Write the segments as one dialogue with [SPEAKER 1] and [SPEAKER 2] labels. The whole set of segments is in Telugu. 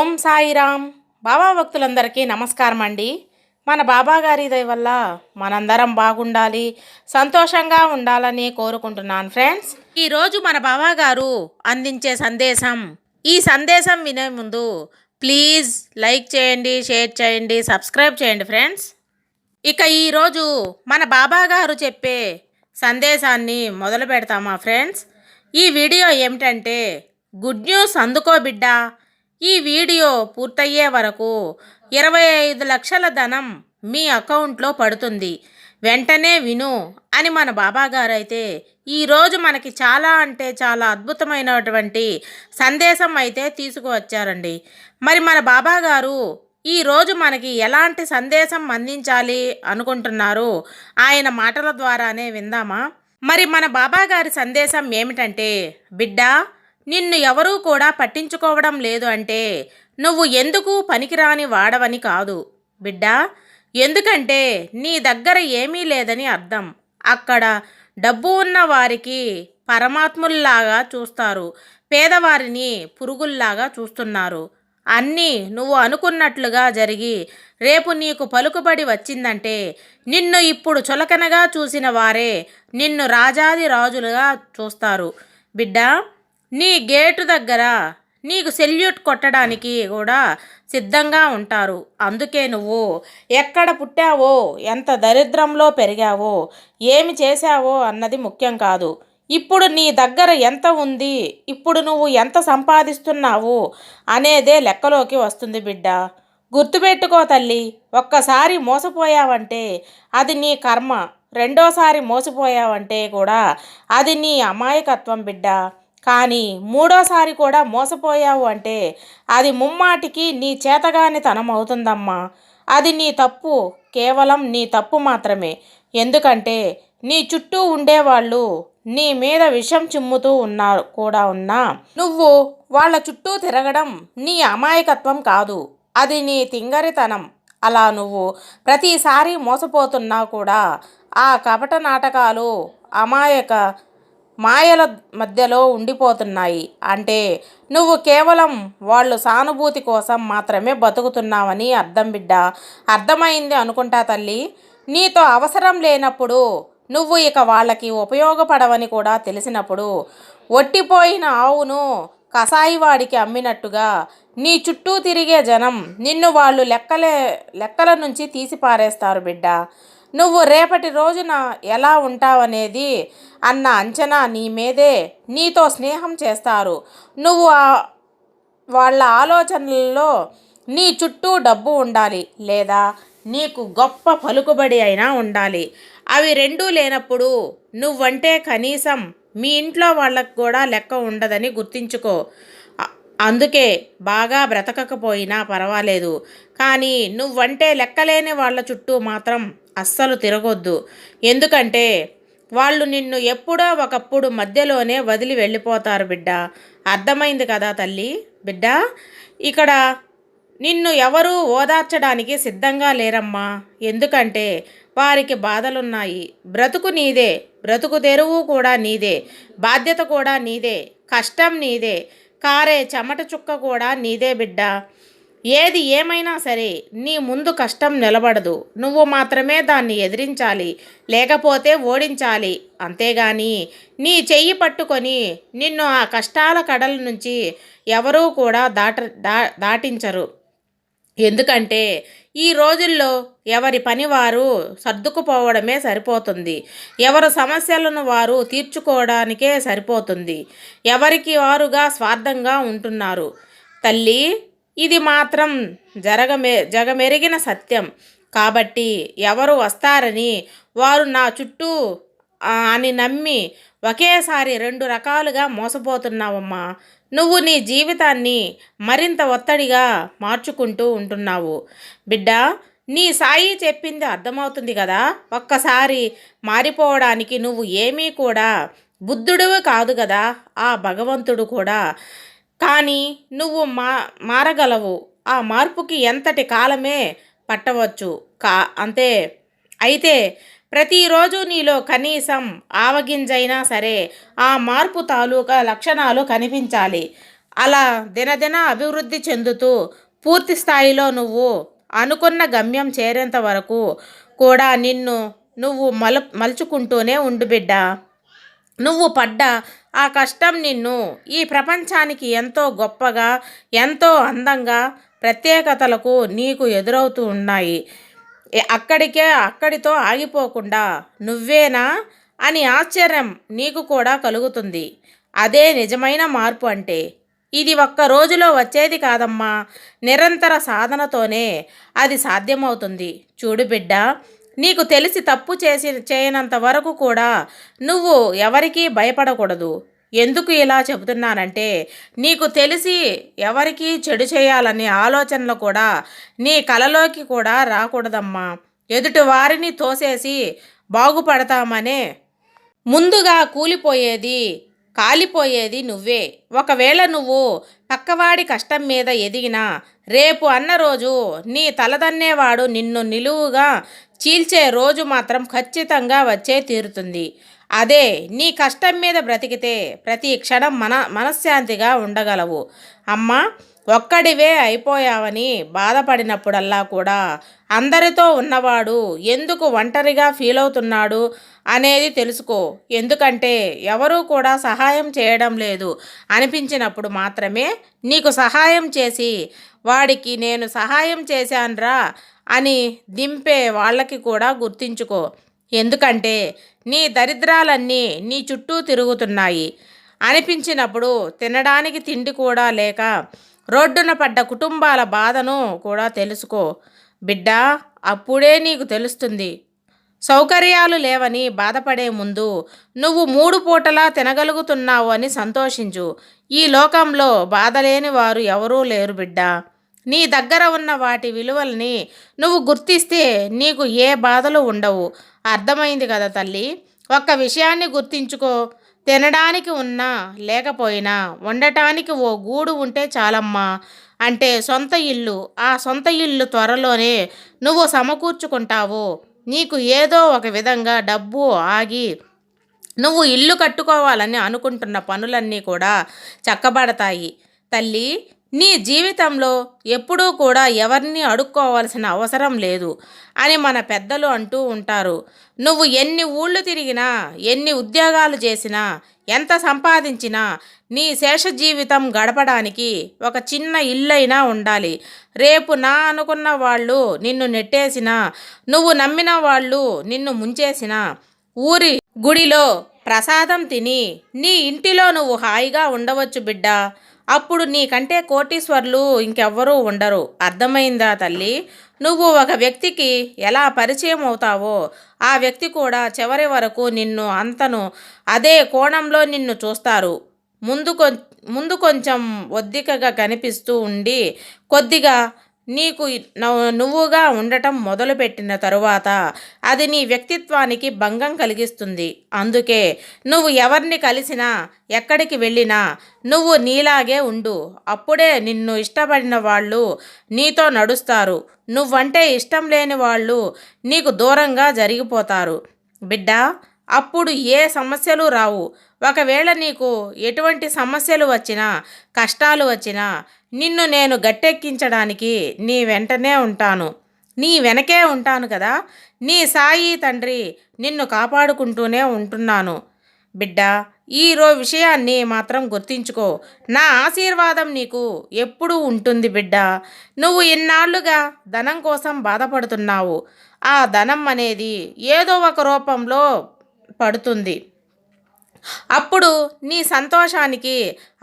[SPEAKER 1] ఓం సాయిరామ్. బాబా భక్తులందరికీ నమస్కారం అండి. మన బాబా గారి దయ వల్ల మనందరం బాగుండాలి, సంతోషంగా ఉండాలని కోరుకుంటున్నాను ఫ్రెండ్స్. ఈరోజు మన బాబా గారు అందించే సందేశం, ఈ సందేశం వినే ముందు ప్లీజ్ లైక్ చేయండి, షేర్ చేయండి, సబ్స్క్రైబ్ చేయండి ఫ్రెండ్స్. ఇక ఈరోజు మన బాబా గారు చెప్పే సందేశాన్ని మొదలు పెడతామా ఫ్రెండ్స్. ఈ వీడియో ఏమిటంటే, గుడ్ న్యూస్ అందుకో బిడ్డా. ఈ వీడియో పూర్తయ్యే వరకు 25 లక్షల ధనం మీ అకౌంట్లో పడుతుంది, వెంటనే విను అని మన బాబా గారు అయితే ఈరోజు మనకి చాలా అంటే చాలా అద్భుతమైనటువంటి సందేశం అయితే తీసుకువచ్చారండి. మరి మన బాబా గారు ఈరోజు మనకి ఎలాంటి సందేశం అందించాలి అనుకుంటున్నారు, ఆయన మాటల ద్వారానే విందామా. మరి మన బాబా గారి సందేశం ఏమిటంటే, బిడ్డా, నిన్ను ఎవరూ కూడా పట్టించుకోవడం లేదు అంటే నువ్వు ఎందుకు పనికిరాని వాడవని కాదు బిడ్డా. ఎందుకంటే నీ దగ్గర ఏమీ లేదని అర్థం. అక్కడ డబ్బు ఉన్న వారికి పరమాత్ముల్లాగా చూస్తారు, పేదవారిని పురుగుల్లాగా చూస్తున్నారు. అన్నీ నువ్వు అనుకున్నట్లుగా జరిగి రేపు నీకు పలుకుబడి వచ్చిందంటే నిన్ను ఇప్పుడు చులకనగా చూసిన వారే నిన్ను రాజాది రాజులుగా చూస్తారు బిడ్డా. నీ గేటు దగ్గర నీకు సెల్యూట్ కొట్టడానికి కూడా సిద్ధంగా ఉంటారు. అందుకే నువ్వు ఎక్కడ పుట్టావో, ఎంత దరిద్రంలో పెరిగావో, ఏమి చేశావో అన్నది ముఖ్యం కాదు. ఇప్పుడు నీ దగ్గర ఎంత ఉంది, ఇప్పుడు నువ్వు ఎంత సంపాదిస్తున్నావు అనేదే లెక్కలోకి వస్తుంది బిడ్డ. గుర్తుపెట్టుకో తల్లి, ఒక్కసారి మోసపోయావంటే అది నీ కర్మ, రెండోసారి మోసపోయావంటే కూడా అది నీ అమాయకత్వం బిడ్డ. కానీ మూడోసారి కూడా మోసపోయావు అంటే అది ముమ్మాటికి నీ చేతగానితనం అవుతుందమ్మా. అది నీ తప్పు, కేవలం నీ తప్పు మాత్రమే. ఎందుకంటే నీ చుట్టూ ఉండేవాళ్ళు నీ మీద విషం చిమ్ముతూ ఉన్నా నువ్వు వాళ్ళ చుట్టూ తిరగడం నీ అమాయకత్వం కాదు, అది నీ తింగరితనం. అలా నువ్వు ప్రతిసారి మోసపోతున్నా కూడా ఆ కపట నాటకాలు అమాయక మాయల మధ్యలో ఉండిపోతున్నాయి. అంటే నువ్వు కేవలం వాళ్ళు సానుభూతి కోసం మాత్రమే బతుకుతున్నావని అర్థం బిడ్డ. అర్థమైంది అనుకుంటా తల్లి. నీతో అవసరం లేనప్పుడు, నువ్వు ఇక వాళ్ళకి ఉపయోగపడవని కూడా తెలిసినప్పుడు ఒట్టిపోయిన ఆవును కసాయివాడికి అమ్మినట్టుగా నీ చుట్టూ తిరిగే జనం నిన్ను వాళ్ళు లెక్కల నుంచి తీసిపారేస్తారు బిడ్డ. నువ్వు రేపటి రోజున ఎలా ఉంటావనేది అన్న అంచనా నీ మీదే. నీతో స్నేహం చేస్తారు. నువ్వు వాళ్ళ ఆలోచనలలో నీ చుట్టూ డబ్బు ఉండాలి, లేదా నీకు గొప్ప పలుకుబడి అయినా ఉండాలి. అవి రెండూ లేనప్పుడు నువ్వంటే కనీసం మీ ఇంట్లో వాళ్ళకు కూడా లెక్క ఉండదని గుర్తించుకో. అందుకే బాగా బ్రతకకపోయినా పర్వాలేదు, కానీ నువ్వంటే లెక్కలేని వాళ్ళ చుట్టూ మాత్రం అస్సలు తిరగొద్దు. ఎందుకంటే వాళ్ళు నిన్ను ఎప్పుడో ఒకప్పుడు మధ్యలోనే వదిలి వెళ్ళిపోతారు బిడ్డ. అర్థమైంది కదా తల్లి. బిడ్డ, ఇక్కడ నిన్ను ఎవరూ ఓదార్చడానికి సిద్ధంగా లేరమ్మా. ఎందుకంటే వారికి బాధలున్నాయి. బ్రతుకు నీదే, బ్రతుకు తెరువు కూడా నీదే, బాధ్యత కూడా నీదే, కష్టం నీదే, కారే చెమట చుక్క కూడా నీదే బిడ్డ. ఏది ఏమైనా సరే నీ ముందు కష్టం నిలబడదు. నువ్వు మాత్రమే దాన్ని ఎదిరించాలి, లేకపోతే ఓడించాలి. అంతేగాని నీ చెయ్యి పట్టుకొని నిన్ను ఆ కష్టాల కడల నుంచి ఎవరూ కూడా దాటించరు. ఎందుకంటే ఈ రోజుల్లో ఎవరి పని వారు సర్దుకుపోవడమే సరిపోతుంది. ఎవరు సమస్యలను వారు తీర్చుకోవడానికే సరిపోతుంది. ఎవరికి వారుగా స్వార్థంగా ఉంటున్నారు తల్లి. ఇది మాత్రం జగమెరిగిన సత్యం. కాబట్టి ఎవరు వస్తారని, వారు నా చుట్టూ అని నమ్మి ఒకేసారి 2 రకాలుగా మోసపోతున్నావమ్మా. నువ్వు నీ జీవితాన్ని మరింత ఒత్తిడిగా మార్చుకుంటూ ఉంటున్నావు బిడ్డ. నీ సాయి చెప్పింది అర్థమవుతుంది కదా. ఒక్కసారి మారిపోవడానికి నువ్వు ఏమీ కూడా బుద్ధుడివి కాదు కదా, ఆ భగవంతుడు కూడా. కానీ నువ్వు మారగలవు. ఆ మార్పుకి ఎంతటి కాలమే పట్టవచ్చు. అంతే. అయితే ప్రతిరోజు నీలో కనీసం ఆవగింజైనా సరే ఆ మార్పు తాలూకా లక్షణాలు కనిపించాలి. అలా దినదిన అభివృద్ధి చెందుతూ పూర్తి స్థాయిలో నువ్వు అనుకున్న గమ్యం చేరేంత వరకు కూడా నిన్ను నువ్వు మలుచుకుంటూనే ఉండు బిడ్డ. నువ్వు పడ్డ ఆ కష్టం నిన్ను ఈ ప్రపంచానికి ఎంతో గొప్పగా, ఎంతో అందంగా, ప్రత్యేకతలకు నీకు ఎదురవుతూ ఉన్నాయి. అక్కడితో ఆగిపోకుండా నువ్వేనా అని ఆశ్చర్యం నీకు కూడా కలుగుతుంది. అదే నిజమైన మార్పు అంటే. ఇది ఒక్క రోజులో వచ్చేది కాదమ్మా, నిరంతర సాధనతోనే అది సాధ్యమవుతుంది. చూడు బిడ్డ, నీకు తెలిసి తప్పు చేయనంత వరకు కూడా నువ్వు ఎవరికీ భయపడకూడదు. ఎందుకు ఇలా చెబుతున్నానంటే, నీకు తెలిసి ఎవరికీ చెడు చేయాలనే ఆలోచనలు కూడా నీ కలలోకి కూడా రాకూడదమ్మా. ఎదుటి వారిని తోసేసి బాగుపడతామనే ముందుగా కాలిపోయేది నువ్వే. ఒకవేళ నువ్వు పక్కవాడి కష్టం మీద ఎదిగినా రేపు అన్న రోజు నీ తలదన్నేవాడు నిన్ను నిలువుగా చీల్చే రోజు మాత్రం ఖచ్చితంగా వచ్చే తీరుతుంది. అదే నీ కష్టం మీద బ్రతికితే ప్రతి క్షణం మనశ్శాంతిగా ఉండగలవు. అమ్మా, ఒక్కడివే అయిపోయావని బాధపడినప్పుడల్లా కూడా అందరితో ఉన్నవాడు ఎందుకు ఒంటరిగా ఫీల్ అవుతున్నాడు అనేది తెలుసుకో. ఎందుకంటే ఎవరూ కూడా సహాయం చేయడం లేదు అనిపించినప్పుడు మాత్రమే నీకు సహాయం చేసి వాడికి నేను సహాయం చేశాన్రా అని దింపే వాళ్ళకి కూడా గుర్తించుకో. ఎందుకంటే నీ దరిద్రాలన్నీ నీ చుట్టూ తిరుగుతున్నాయి అనిపించినప్పుడు తినడానికి తిండి కూడా లేక రోడ్డున పడ్డ కుటుంబాల బాధను కూడా తెలుసుకో బిడ్డ. అప్పుడే నీకు తెలుస్తుంది. సౌకర్యాలు లేవని బాధపడే ముందు నువ్వు 3 పూటలా తినగలుగుతున్నావు అని సంతోషించు. ఈ లోకంలో బాధ లేని వారు ఎవరూ లేరు బిడ్డ. నీ దగ్గర ఉన్న వాటి విలువల్ని నువ్వు గుర్తిస్తే నీకు ఏ బాధలు ఉండవు. అర్థమైంది కదా తల్లి? ఒక్క విషయాన్ని గుర్తించుకో, తినడానికి ఉన్నా లేకపోయినా ఉండటానికి ఓ గూడు ఉంటే చాలమ్మా. అంటే సొంత ఇల్లు. ఆ సొంత ఇల్లు త్వరలోనే నువ్వు సమకూర్చుకుంటావు. నీకు ఏదో ఒక విధంగా డబ్బు ఆగి నువ్వు ఇల్లు కట్టుకోవాలని అనుకుంటున్న పనులన్నీ కూడా చక్కబడతాయి తల్లి. నీ జీవితంలో ఎప్పుడూ కూడా ఎవరిని అడుక్కోవాల్సిన అవసరం లేదు అని మన పెద్దలు అంటూ ఉంటారు. నువ్వు ఎన్ని ఊళ్ళు తిరిగినా, ఎన్ని ఉద్యోగాలు చేసినా, ఎంత సంపాదించినా నీ శేష జీవితం గడపడానికి ఒక చిన్న ఇల్లైనా ఉండాలి. రేపు నా అనుకున్న వాళ్ళు నిన్ను నెట్టేసినా, నువ్వు నమ్మిన వాళ్ళు నిన్ను ముంచేసినా, ఊరి గుడిలో ప్రసాదం తిని నీ ఇంటిలో నువ్వు హాయిగా ఉండవచ్చు బిడ్డ. అప్పుడు నీకంటే కోటీశ్వర్లు ఇంకెవ్వరూ ఉండరు. అర్థమైందా తల్లి? నువ్వు ఒక వ్యక్తికి ఎలా పరిచయం అవుతావో ఆ వ్యక్తి కూడా చివరి వరకు నిన్ను అంతను అదే కోణంలో నిన్ను చూస్తారు. ముందు కొంచెం ఒద్దికగా కనిపిస్తూ ఉండి కొద్దిగా నీకు నువ్వుగా ఉండటం మొదలుపెట్టిన తరువాత అది నీ వ్యక్తిత్వానికి భంగం కలిగిస్తుంది. అందుకే నువ్వు ఎవరిని కలిసినా, ఎక్కడికి వెళ్ళినా నువ్వు నీలాగే ఉండు. అప్పుడే నిన్ను ఇష్టపడిన వాళ్ళు నీతో నడుస్తారు. నువ్వంటే ఇష్టం లేని వాళ్ళు నీకు దూరంగా జరిగిపోతారు బిడ్డ. అప్పుడు ఏ సమస్యలు రావు. ఒకవేళ నీకు ఎటువంటి సమస్యలు వచ్చినా, కష్టాలు వచ్చినా నిన్ను నేను గట్టెక్కించడానికి నీ వెనకే ఉంటాను కదా. నీ సాయి తండ్రి నిన్ను కాపాడుకుంటూనే ఉంటున్నాను బిడ్డ. విషయాన్ని మాత్రం గుర్తించుకో. నా ఆశీర్వాదం నీకు ఎప్పుడూ ఉంటుంది బిడ్డ. నువ్వు ఇన్నాళ్లుగా ధనం కోసం బాధపడుతున్నావు. ఆ ధనం అనేది ఏదో ఒక రూపంలో పడుతుంది. అప్పుడు నీ సంతోషానికి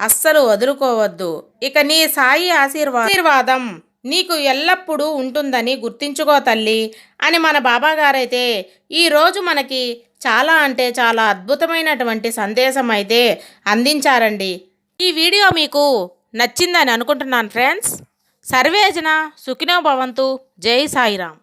[SPEAKER 1] అస్సలు వదులుకోవద్దు. ఇక నీ సాయి ఆశీర్వాదం నీకు ఎల్లప్పుడూ ఉంటుందని గుర్తించుకో తల్లి అని మన బాబాగారైతే ఈరోజు మనకి చాలా అంటే చాలా అద్భుతమైనటువంటి సందేశం అయితే అందించారండి. ఈ వీడియో మీకు నచ్చిందని అనుకుంటున్నాను ఫ్రెండ్స్. సర్వేజన సుఖినో భవంతు. జై సాయిరామ్.